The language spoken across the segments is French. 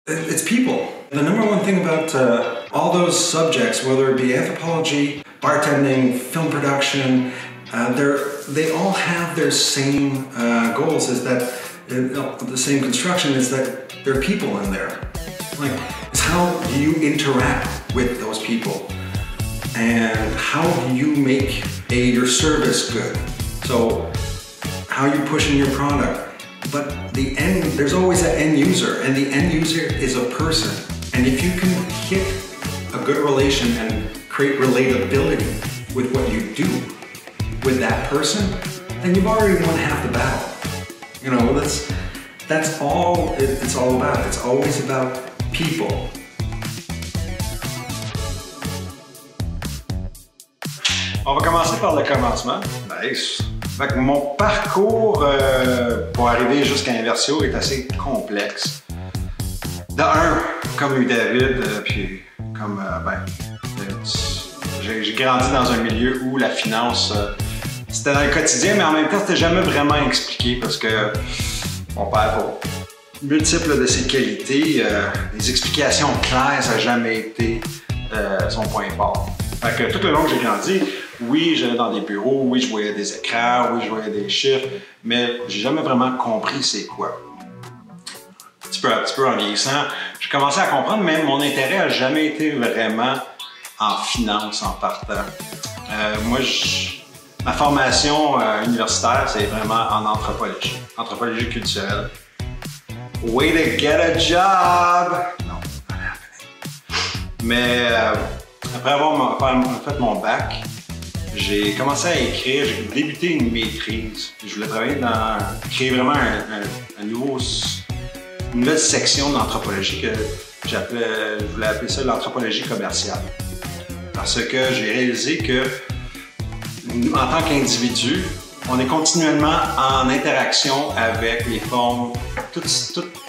It's people. The number one thing about all those subjects, whether it be anthropology, bartending, film production, they all have their same goals. Is that the same construction? Is that there are people in there? Like, it's how you interact with those people, and how you make your service good. So, how you pushing your product. But there's always an end user, and the end user is a person. And if you can hit a good relation and create relatability with what you do with that person, then you've already won half the battle. You know, that's all it's all about. It's always about people. On va commencer par le commencement. Nice. Fait que mon parcours pour arriver jusqu'à Inversio est assez complexe. De un, comme Louis-David, puis comme j'ai grandi dans un milieu où la finance c'était dans le quotidien, mais en même temps c'était jamais vraiment expliqué parce que mon père, pour multiples de ses qualités, les explications claires, ça n'a jamais été son point fort. Fait que tout le long que j'ai grandi, oui, j'allais dans des bureaux, oui, je voyais des écrans, oui, je voyais des chiffres, mais j'ai jamais vraiment compris c'est quoi. Un petit peu en vieillissant, j'ai commencé à comprendre, mais mon intérêt n'a jamais été vraiment en finance en partant. Moi, ma formation universitaire, c'est vraiment en anthropologie culturelle. Way to get a job! Non, not happening. Mais après avoir fait mon bac, j'ai commencé à écrire, j'ai débuté une maîtrise. Je voulais créer vraiment une nouvelle section d'anthropologie que je voulais appeler ça l'anthropologie commerciale. Parce que j'ai réalisé que, en tant qu'individu, on est continuellement en interaction avec toute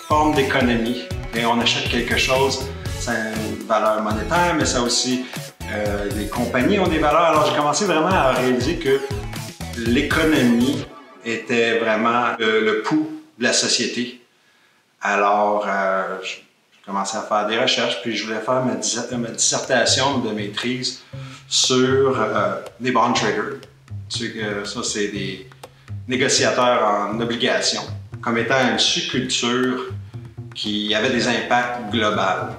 forme d'économie. Et on achète quelque chose, ça a une valeur monétaire, mais ça aussi, les compagnies ont des valeurs. Alors j'ai commencé vraiment à réaliser que l'économie était vraiment le pouls de la société. Alors j'ai commencé à faire des recherches, puis je voulais faire ma dissertation de maîtrise sur des bond traders. Ça, c'est des négociateurs en obligations, comme étant une subculture qui avait des impacts globaux.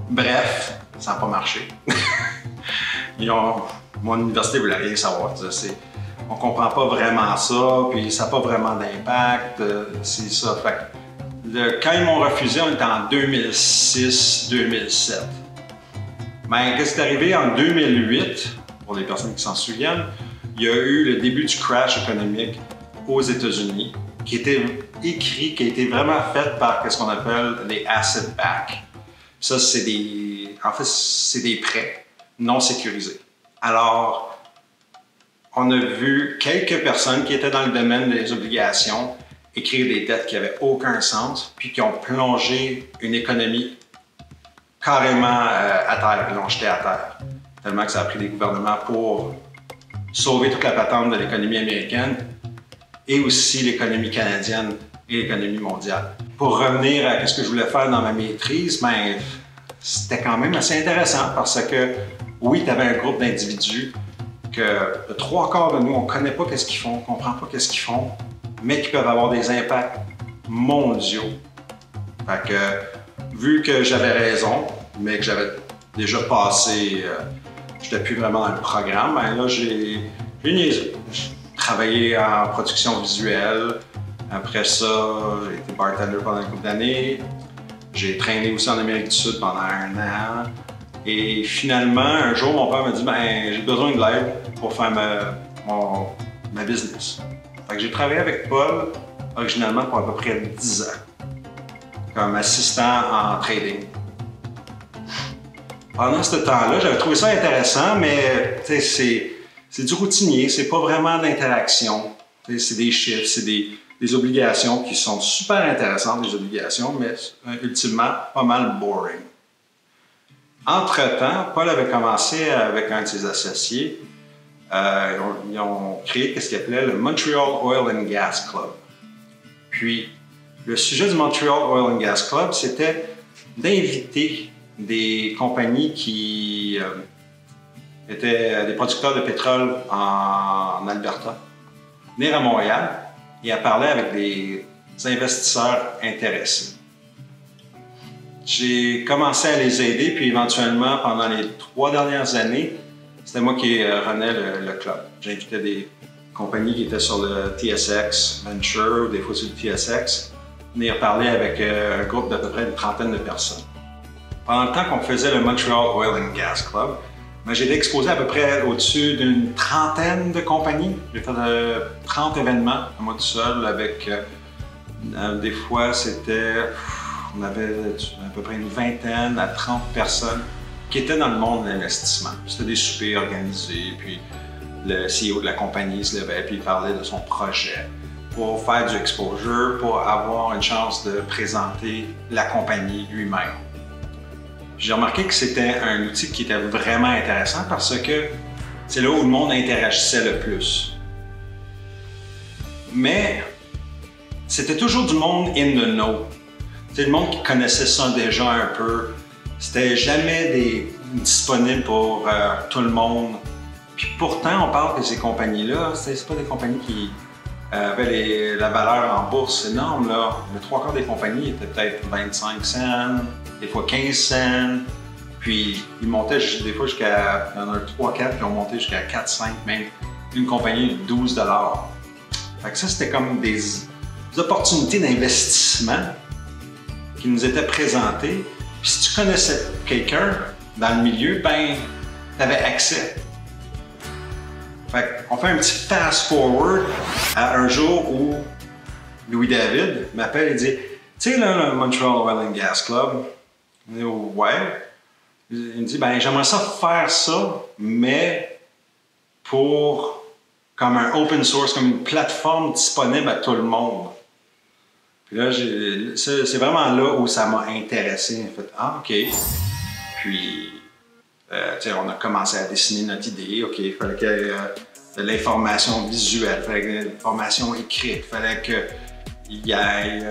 Bref, ça n'a pas marché. Mon université ne voulait rien savoir. On ne comprend pas vraiment ça, puis ça n'a pas vraiment d'impact. C'est ça. Fait que, quand ils m'ont refusé, on était en 2006-2007. Mais qu'est-ce qui est arrivé en 2008, pour les personnes qui s'en souviennent, il y a eu le début du crash économique aux États-Unis, qui a été vraiment fait par ce qu'on appelle les asset back. Ça, c'est des prêts non sécurisés. Alors, on a vu quelques personnes qui étaient dans le domaine des obligations écrire des dettes qui n'avaient aucun sens, puis qui ont plongé une économie carrément à terre, ils l'ont jeté à terre. Tellement que ça a pris des gouvernements pour sauver toute la patente de l'économie américaine et aussi l'économie canadienne et l'économie mondiale. Pour revenir à ce que je voulais faire dans ma maîtrise, ben, c'était quand même assez intéressant parce que, oui, tu avais un groupe d'individus que le 3/4 de nous, on ne connaît pas ce qu'ils font, on ne comprend pas ce qu'ils font, mais qui peuvent avoir des impacts mondiaux. Fait que, vu que j'avais raison, mais que j'avais déjà passé, je n'étais plus vraiment dans le programme, ben là, j'ai niaisé. J'ai travaillé en production visuelle. Après ça, j'ai été bartender pendant une couple d'années. J'ai traîné aussi en Amérique du Sud pendant 1 an. Et finalement, un jour, mon père m'a dit ben, j'ai besoin de l'aide pour faire ma business. Fait que j'ai travaillé avec Paul, originalement, pour à peu près 10 ans, comme assistant en trading. Pendant ce temps-là, j'avais trouvé ça intéressant, mais c'est du routinier, c'est pas vraiment d'interaction. C'est des chiffres, c'est des obligations qui sont super intéressantes, des obligations, mais ultimement pas mal boring. Entre-temps, Paul avait commencé avec un de ses associés. Ils ont créé ce qu'ils appelaient le Montreal Oil and Gas Club. Puis, Le sujet du Montreal Oil and Gas Club, c'était d'inviter des compagnies qui étaient des producteurs de pétrole en Alberta, venir à Montréal et à parler avec des investisseurs intéressés. J'ai commencé à les aider, puis éventuellement, pendant les 3 dernières années, c'était moi qui renais le club. J'invitais des compagnies qui étaient sur le TSX Venture, ou des fois sur le TSX, venir parler avec un groupe d'à peu près une 30aine de personnes. Pendant le temps qu'on faisait le Montreal Oil and Gas Club, j'ai été exposé à peu près au-dessus d'une 30aine de compagnies. J'ai fait 30 événements, moi tout seul, avec des fois c'était, on avait à peu près une 20aine à 30 personnes qui étaient dans le monde de l'investissement. C'était des soupers organisés, puis le CEO de la compagnie se levait puis il parlait de son projet pour faire du exposure, pour avoir une chance de présenter la compagnie lui-même. J'ai remarqué que c'était un outil qui était vraiment intéressant parce que c'est là où le monde interagissait le plus. Mais c'était toujours du monde in the know. C'est le monde qui connaissait ça déjà un peu. C'était jamais disponible pour tout le monde. Puis pourtant, on parle de ces compagnies-là, c'est pas des compagnies qui avaient la valeur en bourse énorme. Là. Le 3/4 des compagnies étaient peut-être 25 cents, des fois 15 cents. Puis ils montaient des fois jusqu'à, il y en a 3-4 qui ont monté jusqu'à 4-5, même une compagnie de 12 $. Fait que ça, c'était comme des opportunités d'investissement qui nous étaient présentées. Puis si tu connaissais quelqu'un dans le milieu, ben, tu avais accès. Fait qu'on fait un petit fast-forward à un jour où Louis-David m'appelle et dit « Tu sais, là, le Montreal Oil and Gas Club, on dit, ouais. » Il me dit « Ben, j'aimerais ça faire ça, mais pour comme un open source, comme une plateforme disponible à tout le monde. » Puis là, c'est vraiment là où ça m'a intéressé. J'ai fait « Ah, OK. » Puis, on a commencé à dessiner notre idée. OK, il fallait qu'il y ait de l'information visuelle, il fallait qu'il y ait de l'information écrite, il fallait qu'il y ait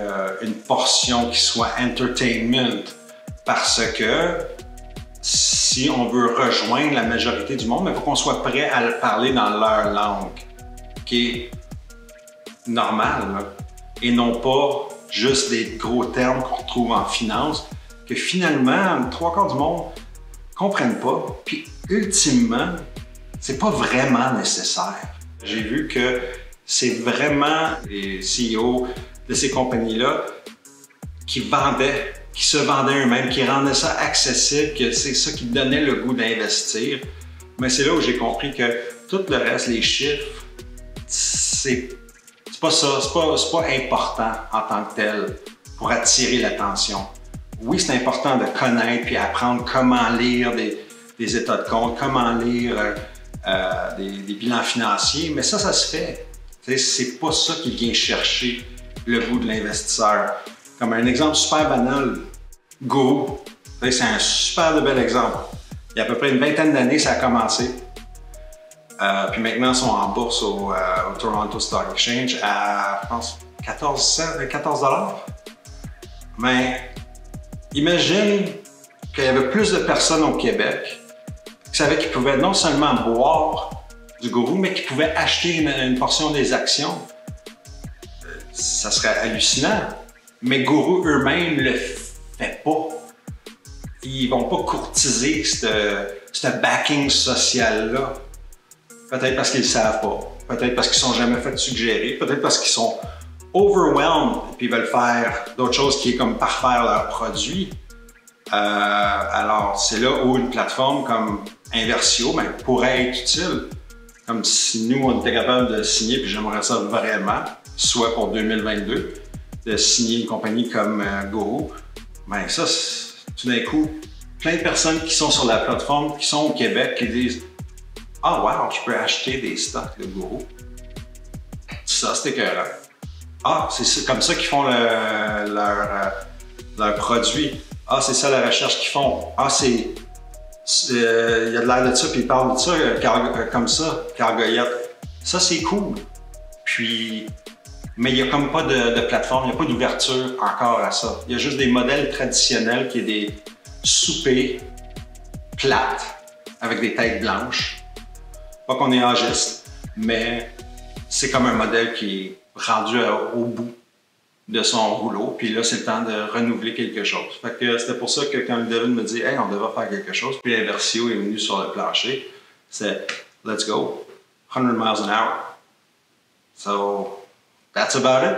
une portion qui soit entertainment. Parce que si on veut rejoindre la majorité du monde, il faut qu'on soit prêt à le parler dans leur langue, qui est normale, là, et non pas juste des gros termes qu'on retrouve en finance, que finalement, 3/4 du monde ne comprennent pas, puis ultimement, c'est pas vraiment nécessaire. J'ai vu que c'est vraiment les CEO de ces compagnies-là qui se vendaient eux-mêmes, qui rendaient ça accessible, que c'est ça qui donnait le goût d'investir. Mais c'est là où j'ai compris que tout le reste, les chiffres, c'est pas ça, c'est pas important en tant que tel pour attirer l'attention. Oui, c'est important de connaître puis apprendre comment lire des états de compte, comment lire des bilans financiers, mais ça se fait. C'est pas ça qui vient chercher le goût de l'investisseur. Comme un exemple super banal, Go, c'est un super bel exemple. Il y a à peu près une 20aine d'années, ça a commencé. Puis maintenant, ils sont en bourse au Toronto Stock Exchange à, je pense, 14 $. Mais imagine qu'il y avait plus de personnes au Québec qui savaient qu'ils pouvaient non seulement boire du gourou, mais qui pouvaient acheter une portion des actions. Ça serait hallucinant. Mais gourou eux-mêmes le fait pas. Ils vont pas courtiser ce backing social-là. Peut-être parce qu'ils ne savent pas. Peut-être parce qu'ils ne sont jamais fait suggérer. Peut-être parce qu'ils sont overwhelmed et puis veulent faire d'autres choses qui est comme parfaire leur produit. Alors, c'est là où une plateforme comme Inversio pourrait être utile. Comme si nous, on était capable de signer, puis j'aimerais ça vraiment, soit pour 2022, de signer une compagnie comme Go. Ben ça, tout d'un coup, plein de personnes qui sont sur la plateforme, qui sont au Québec, qui disent « Ah, wow, je peux acheter des stocks de Go. » Ça, c'est écœurant. Ah, c'est comme ça qu'ils font leur produit. Ah, c'est ça la recherche qu'ils font. Ah, il y a de l'air de ça, puis ils parlent de ça comme ça, Cargoyette. Ça, c'est cool. Puis, Mais il n'y a comme pas de plateforme, il n'y a pas d'ouverture encore à ça. Il y a juste des modèles traditionnels qui sont des soupers plates avec des têtes blanches. Pas qu'on est âgiste, mais c'est comme un modèle qui est rendu au bout de son rouleau, puis là, c'est le temps de renouveler quelque chose. Fait que c'était pour ça que quand David me dit « Hey, on devrait faire quelque chose », puis Inversio est venu sur le plancher, c'est « Let's go, 100 miles an hour ». So, that's about it.